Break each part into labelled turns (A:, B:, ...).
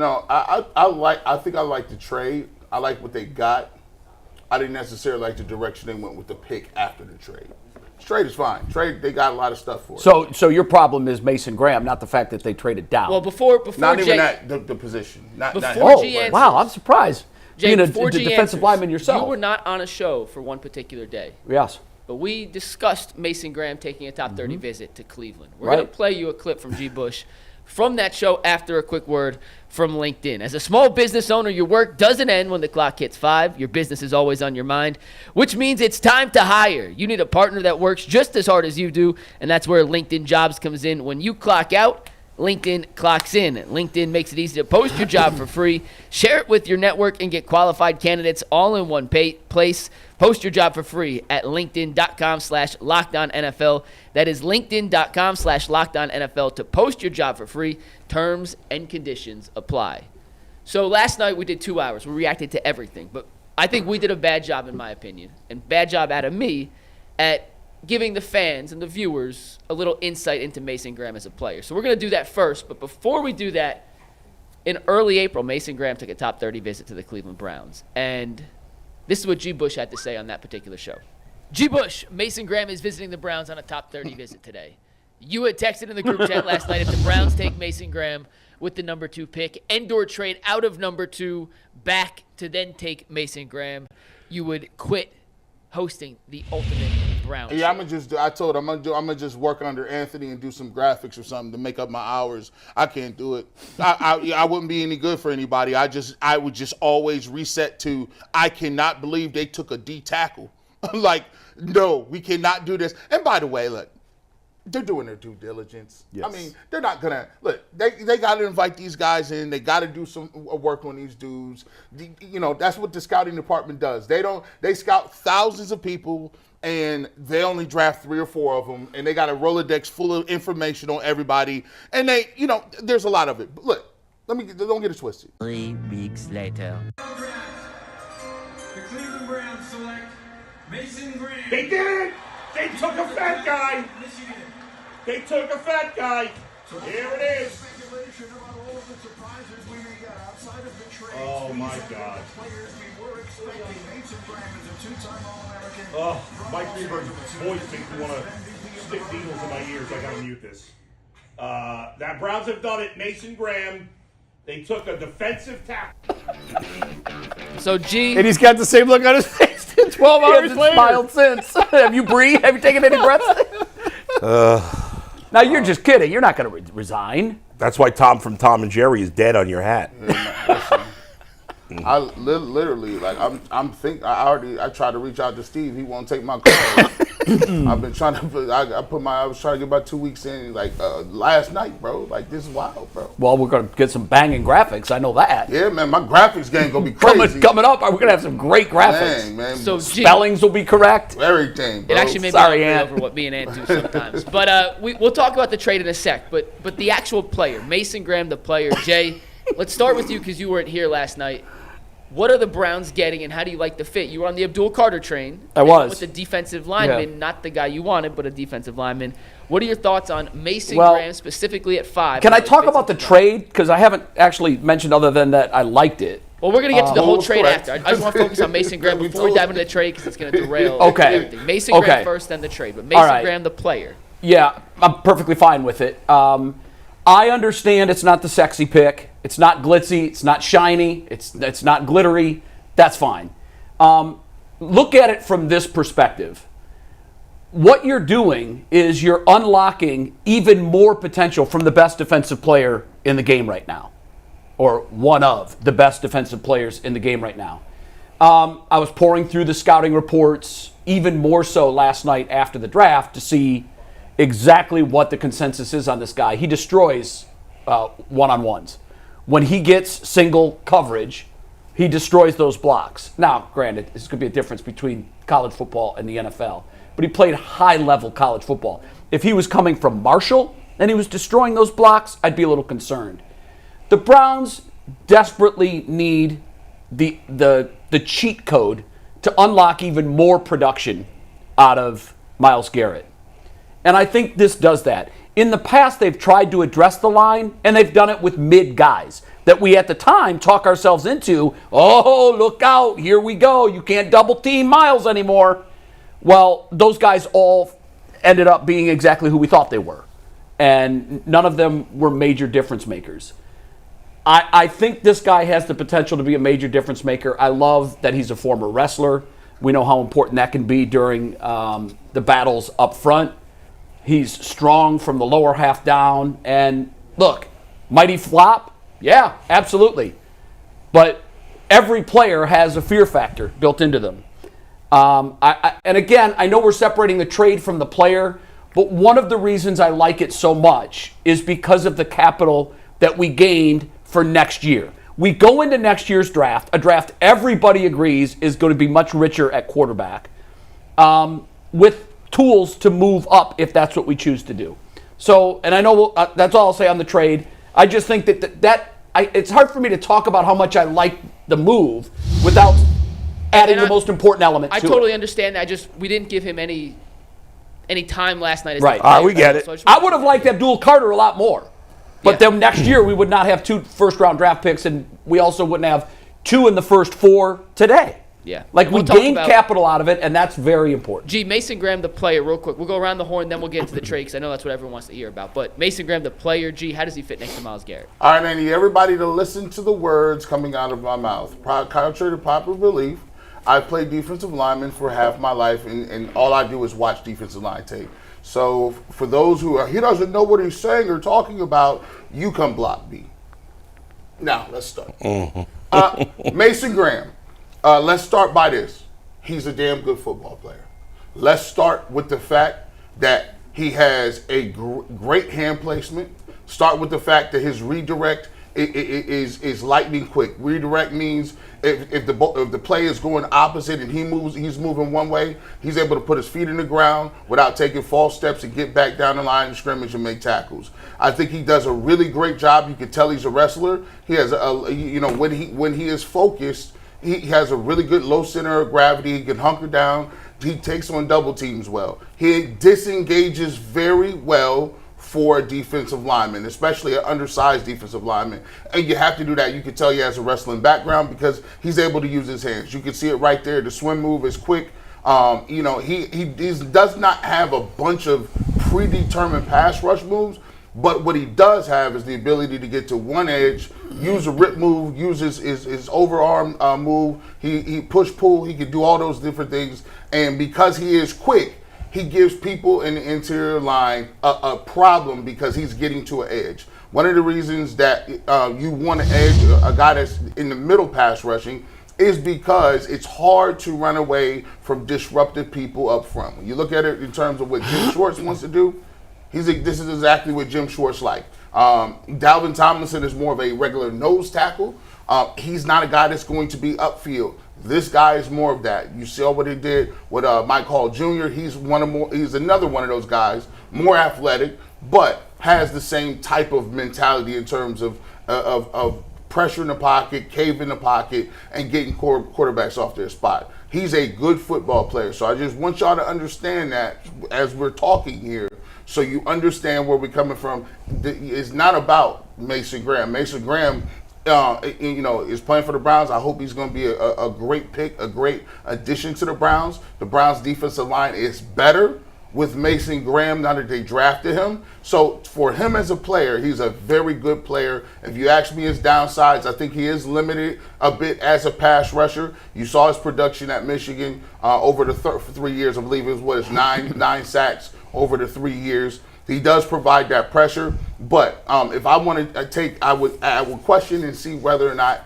A: No, I think I like the trade. I like what they got. I didn't necessarily like the direction they went with the pick after the trade. Trade is fine. Trade, they got a lot of stuff for it.
B: So your problem is Mason Graham, not the fact that they traded down.
C: Well, before
A: Not
C: Jay,
A: even that, the position. Not
C: Before G answers-
B: wow, I'm surprised.
C: Jay,
B: Being a
C: before G
B: defensive
C: answers,
B: lineman yourself.
C: You were not on a show for one particular day.
B: Yes.
C: But we discussed Mason Graham taking a top 30 visit to Cleveland. We're
B: Right.
C: going to play you a clip from G. Bush from that show after a quick word from LinkedIn. As a small business owner, your work doesn't end when the clock hits 5. Your business is always on your mind, which means it's time to hire. You need a partner that works just as hard as you do, and that's where LinkedIn Jobs comes in. When you clock out, LinkedIn clocks in. LinkedIn makes it easy to post your job for free, share it with your network, and get qualified candidates all in one place. Post your job for free at linkedin.com/LockedOnNFL. That is linkedin.com/LockedOnNFL to post your job for free. Terms and conditions apply. So last night we did 2 hours. We reacted to everything. But I think we did a bad job, in my opinion, and bad job out of me at giving the fans and the viewers a little insight into Mason Graham as a player. So we're going to do that first. But before we do that, in early April, Mason Graham took a top 30 visit to the Cleveland Browns. And this is what G. Bush had to say on that particular show. G. Bush, Mason Graham is visiting the Browns on a top 30 visit today. You had texted in the group chat last night, if the Browns take Mason Graham with the number 2 pick and/or trade out of number 2 back to then take Mason Graham, you would quit hosting the ultimate Browns.
A: Yeah,
C: show.
A: I told him I'm gonna just work under Anthony and do some graphics or something to make up my hours. I can't do it. I wouldn't be any good for anybody. I would just always reset to I cannot believe they took a D tackle. Like, no, we cannot do this. And by the way, look, they're doing their due diligence.
B: Yes.
A: I mean, they're not gonna look. They got to invite these guys in. They got to do some work on these dudes. That's what the scouting department does. They scout thousands of people, and they only draft 3 or 4 of them, and they got a Rolodex full of information on everybody. And there's a lot of it. But look, don't get it twisted.
D: 3 weeks later.
E: The Cleveland Browns select Mason Graham.
F: They did it! They took a fat guy!
E: Michigan.
F: They took a fat guy! Here it is!
G: Speculation about all of the surprises we may get outside of the trade.
F: Oh, my God.
G: Players we were expecting. Mason Graham is a 2-time All-American.
F: Oh, Mike Greenberg's voice makes me want to stick needles in my ears. I gotta mute this. That Browns have done it. Mason Graham. They took a defensive tackle.
C: So G.
B: And he's got the same look on his face 12 hours later. Smiled since. Have you breathed? Have you taken any breaths? Now, you're just kidding. You're not going to resign.
H: That's why Tom from Tom and Jerry is dead on your hat.
A: I literally, like, I tried to reach out to Steve. He won't take my call. I've been trying to, I was trying to get about 2 weeks in, like, last night, bro. Like, this is wild, bro.
B: Well, we're going to get some banging graphics. I know that.
A: Yeah, man, my graphics game going to be crazy.
B: Coming up, we're going to have some great graphics.
A: Man.
C: So G,
B: spellings will be correct.
A: Everything, bro.
C: It actually may be over what me and Ant do sometimes. But we'll talk about the trade in a sec. But the actual player, Mason Graham, the player. Jay, let's start with you because you weren't here last night. What are the Browns getting, and how do you like the fit? You were on the Abdul Carter train.
B: I was.
C: With the defensive lineman, not the guy you wanted, but a defensive lineman. What are your thoughts on Mason
B: Well,
C: Graham, specifically at 5?
B: Can I talk about the trade? Because I haven't actually mentioned other than that I liked it.
C: Well, we're going to get to the whole trade
A: correct.
C: after. I just want to focus on Mason Graham before we dive into the trade because it's going to derail everything. Mason
B: Okay.
C: Graham first, then the trade. But Mason Graham, the player.
B: Yeah, I'm perfectly fine with it. I understand it's not the sexy pick. It's not glitzy. It's not shiny. It's not glittery. That's fine. Look at it from this perspective. What you're doing is you're unlocking even more potential from the best defensive player in the game right now, or one of the best defensive players in the game right now. I was pouring through the scouting reports, even more so last night after the draft, to see exactly what the consensus is on this guy. He destroys one-on-ones. When he gets single coverage, he destroys those blocks. Now, granted, this could be a difference between college football and the NFL, but he played high-level college football. If he was coming from Marshall and he was destroying those blocks, I'd be a little concerned. The Browns desperately need the cheat code to unlock even more production out of Myles Garrett. And I think this does that. In the past, they've tried to address the line, and they've done it with mid guys that we at the time talk ourselves into, oh, look out, here we go, you can't double team Myles anymore. Well, those guys all ended up being exactly who we thought they were, and none of them were major difference makers. I think this guy has the potential to be a major difference maker. I love that he's a former wrestler. We know how important that can be during the battles up front. He's strong from the lower half down. And look, might he flop? Yeah, absolutely. But every player has a fear factor built into them. And again, I know we're separating the trade from the player, but one of the reasons I like it so much is because of the capital that we gained for next year. We go into next year's draft, a draft everybody agrees is going to be much richer at quarterback, with tools to move up if that's what we choose to do. So, and I know that's all I'll say on the trade. I just think that it's hard for me to talk about how much I like the move without adding the most important element to it.
C: I totally understand that. We didn't give him any time last night.
B: Right.
H: All right, we get it.
C: So
B: I would have liked Abdul Carter a lot more. But then next year we would not have 2 first-round draft picks, and we also wouldn't have 2 in the first 4 today.
C: Yeah.
B: Like, we gained capital out of it, and that's very important.
C: Mason Graham, the player, real quick. We'll go around the horn, then we'll get into the trade, because I know that's what everyone wants to hear about. But Mason Graham, the player, how does he fit next to Myles Garrett?
A: All right, I need everybody to listen to the words coming out of my mouth. Contrary to popular belief, I've played defensive lineman for half my life, and all I do is watch defensive line tape. So for those who he doesn't know what he's saying or talking about, you come block me. Now, let's start. Mason Graham. Let's start by this. He's a damn good football player. Let's start with the fact that he has a great hand placement. Start with the fact that his redirect is lightning quick. Redirect means if the play is going opposite and he's moving one way, he's able to put his feet in the ground without taking false steps and get back down the line of scrimmage and make tackles. I think he does a really great job. You can tell he's a wrestler. He has when he is focused, he has a really good low center of gravity. He can hunker down. He takes on double teams well. He disengages very well for a defensive lineman, especially an undersized defensive lineman. And you have to do that. You can tell he has a wrestling background because he's able to use his hands. You can see it right there. The swim move is quick. He does not have a bunch of predetermined pass rush moves, but what he does have is the ability to get to one edge, use a rip move, use his overarm move. He push-pull. He can do all those different things. And because he is quick, he gives people in the interior line a problem because he's getting to an edge. One of the reasons that you want to edge a guy that's in the middle pass rushing is because it's hard to run away from disruptive people up front. When you look at it in terms of what Jim Schwartz wants to do, this is exactly what Jim Schwartz like. Dalvin Tomlinson is more of a regular nose tackle. He's not a guy that's going to be upfield. This guy is more of that. You saw what he did with Mike Hall Jr. He's another one of those guys, more athletic, but has the same type of mentality in terms of pressure in the pocket, cave in the pocket, and getting quarterbacks off their spot. He's a good football player. So I just want y'all to understand that as we're talking here, so you understand where we're coming from. It's not about Mason Graham. Mason Graham is playing for the Browns. I hope he's going to be a great pick, a great addition to the Browns. The Browns' defensive line is better with Mason Graham now that they drafted him. So for him as a player, he's a very good player. If you ask me his downsides, I think he is limited a bit as a pass rusher. You saw his production at Michigan over the 3 years. I believe it was nine sacks over the 3 years. He does provide that pressure, but if I want to I would question and see whether or not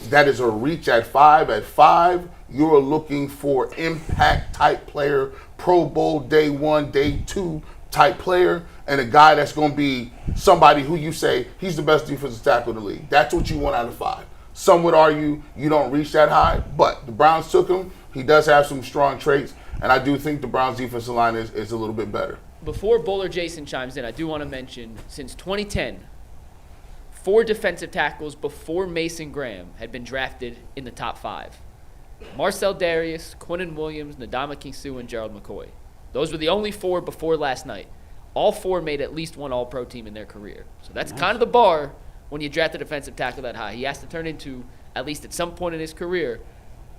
A: that is a reach at 5. At 5, you're looking for impact type player, Pro Bowl day 1, day 2 type player, and a guy that's going to be somebody who you say he's the best defensive tackle in the league. That's what you want out of 5. Some would argue you don't reach that high, but the Browns took him. He does have some strong traits, and I do think the Browns defensive line is a little bit better.
C: Before Bowler Jason chimes in, I do want to mention, since 2010, 4 defensive tackles before Mason Graham had been drafted in the top 5. Marcel Darius, Quinnen Williams, Ndamukong Suh, and Gerald McCoy. Those were the only 4 before last night. all 4 made at least one All-Pro team in their career. So that's kind of the bar when you draft a defensive tackle that high. He has to turn into, at least at some point in his career,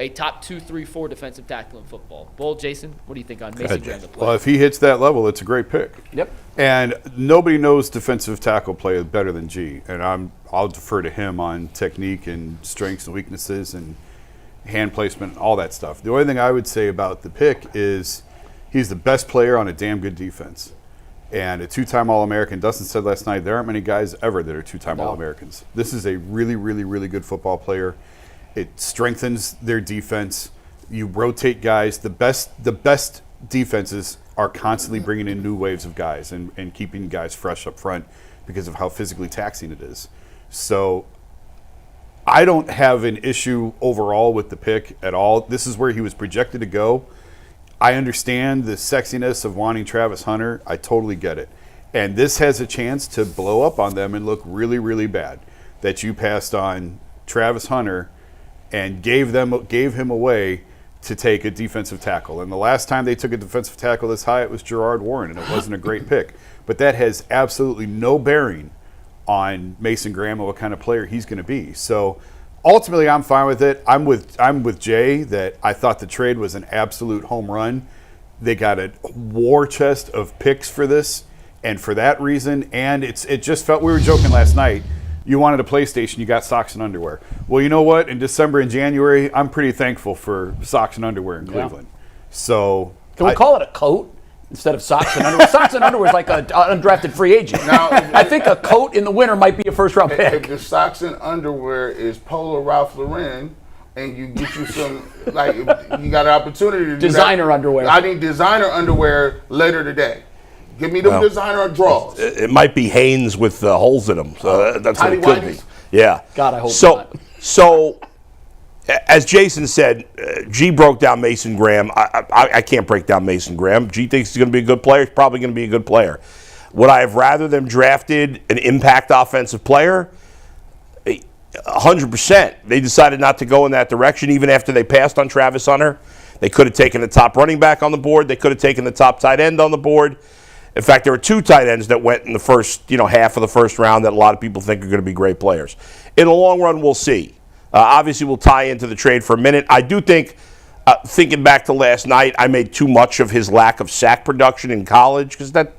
C: a top 2, 3, 4 defensive tackle in football. Bull, Jason, what do you think on Mason Graham?
D: Well, if he hits that level, it's a great pick.
B: Yep.
D: And nobody knows defensive tackle play better than G. And I'll defer to him on technique and strengths and weaknesses and hand placement, all that stuff. The only thing I would say about the pick is he's the best player on a damn good defense. And a 2-time All-American. Dustin said last night, there aren't many guys ever that are 2-time All-Americans. This is a really, really, really good football player. It strengthens their defense. You rotate guys. The best defenses are constantly bringing in new waves of guys and keeping guys fresh up front because of how physically taxing it is. So I don't have an issue overall with the pick at all. This is where he was projected to go. I understand the sexiness of wanting Travis Hunter. I totally get it. And this has a chance to blow up on them and look really, really bad that you passed on Travis Hunter and gave him away to take a defensive tackle. And the last time they took a defensive tackle this high, it was Gerard Warren, and it wasn't a great pick. But that has absolutely no bearing on Mason Graham and what kind of player he's going to be. So ultimately, I'm fine with it. I'm with Jay that I thought the trade was an absolute home run. They got a war chest of picks for this, and for that reason, and it just felt, we were joking last night, you wanted a PlayStation, you got socks and underwear. Well, you know what? In December and January, I'm pretty thankful for socks and underwear in Cleveland. So
B: can we call it a coat instead of socks and underwear? Socks and underwear is like an undrafted free agent.
A: Now,
B: I think a coat in the winter might be a first-round
A: If
B: pick.
A: the socks and underwear is Polo Ralph Lauren, and you get you some, like, you got an opportunity to do
B: Designer
A: that,
B: underwear.
A: I need designer underwear later today. Give me them designer drawers.
H: It might be Hanes with holes in them. So that's what
A: Tiny
H: it could be.
A: whities?
H: Yeah.
B: God, I hope
H: so, So, as Jason said, G broke down Mason Graham. I can't break down Mason Graham. G thinks he's going to be a good player. He's probably going to be a good player. Would I have rather them drafted an impact offensive player? 100%. They decided not to go in that direction even after they passed on Travis Hunter. They could have taken the top running back on the board. They could have taken the top tight end on the board. In fact, there were 2 tight ends that went in the first, half of the first round that a lot of people think are going to be great players. In the long run, we'll see. Obviously, we'll tie into the trade for a minute. I do think, thinking back to last night, I made too much of his lack of sack production in college because that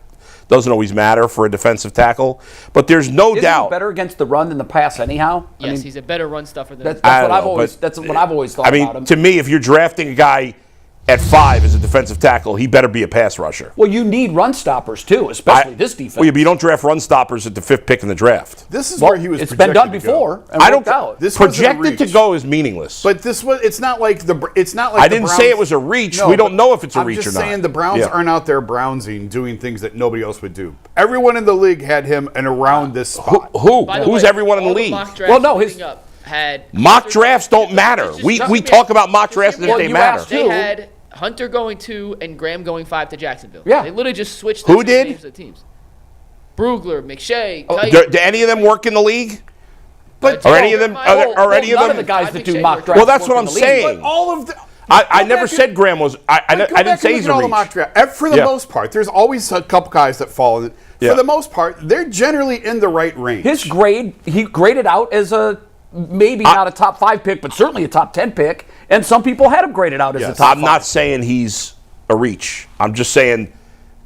H: doesn't always matter for a defensive tackle. But there's no
B: Isn't
H: doubt.
B: he better against the run than the pass anyhow?
C: Yes, he's a better run stuffer than
B: That's
H: I
B: what
H: don't
B: I've
H: know,
B: always.
H: but-
B: That's what I've always thought
H: I mean,
B: about him.
H: to me, if you're drafting a guy at 5 as a defensive tackle, he better be a pass rusher.
B: Well, you need run stoppers too, especially this defense.
H: Well, yeah, but you don't draft run stoppers at the 5th pick in the draft.
D: this is
B: Well,
D: where he was
B: it's been
D: projected
B: done
D: to
B: before
D: go.
B: and
H: I
B: worked
H: don't.
B: out.
D: This wasn't a
H: Projected to
D: reach.
H: go is meaningless.
D: But it's not like
H: I didn't say it was a reach. We don't know if it's a reach or not.
D: I'm just saying the Browns
H: Yeah.
D: aren't out there browsing, doing things that nobody else would do. Everyone in the league had him and around this spot.
H: Who?
C: By the
H: Who's
C: way,
H: everyone in the
C: all
H: league?
C: mock drafts
B: Well, no, his-
C: leading up had
H: Mock drafts don't matter. We talk about mock drafts as if
B: Well,
H: they
B: you
H: matter.
B: asked
C: They
B: Who?
C: had Hunter going 2 and Graham going 5 to Jacksonville.
B: Yeah.
C: They literally just switched
H: Who
C: the
H: did?
C: names of the teams. Brugler, McShay,
H: Do any of them work in the league?
D: But
H: Are any of them? Are any of
B: none
H: them?
B: of the guys
C: I
B: that
C: think
B: do
C: Shea
B: mock
C: worked.
B: drafts.
H: Well, that's
B: work
H: what
B: in
H: I'm
B: the league.
H: saying.
D: But all of the
H: I never said Graham was. I didn't say he's a
D: all the
H: reach.
D: mock draft. For the
H: Yeah.
D: most part, there's always a couple guys that fall. For
H: Yeah.
D: the most part, they're generally in the right range.
B: His grade, he graded out as a maybe not a top 5 pick, but certainly a top 10 pick. And some people had him graded out as a
D: Yes.
B: top
H: I'm not saying he's a reach. I'm just saying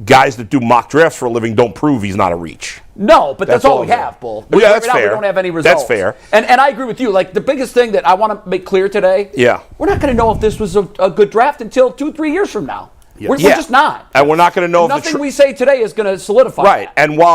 H: guys that do mock drafts for a living don't prove he's not a reach.
B: No, but that's
H: That's
B: all
H: all
B: we
H: I'm
B: have,
H: saying.
B: Bull.
H: Yeah, that's
B: Right now,
H: fair.
B: We don't have any
H: That's
B: results.
H: fair.
B: And I agree with you. Like, the biggest thing that I want to make clear today,
H: Yeah.
B: we're not going to know if this was a good draft until 2-3 years from now. We're
H: Yeah.
B: just not.
H: And we're not going to know if
B: Nothing we say today is going to solidify
H: right.
B: that.
H: And while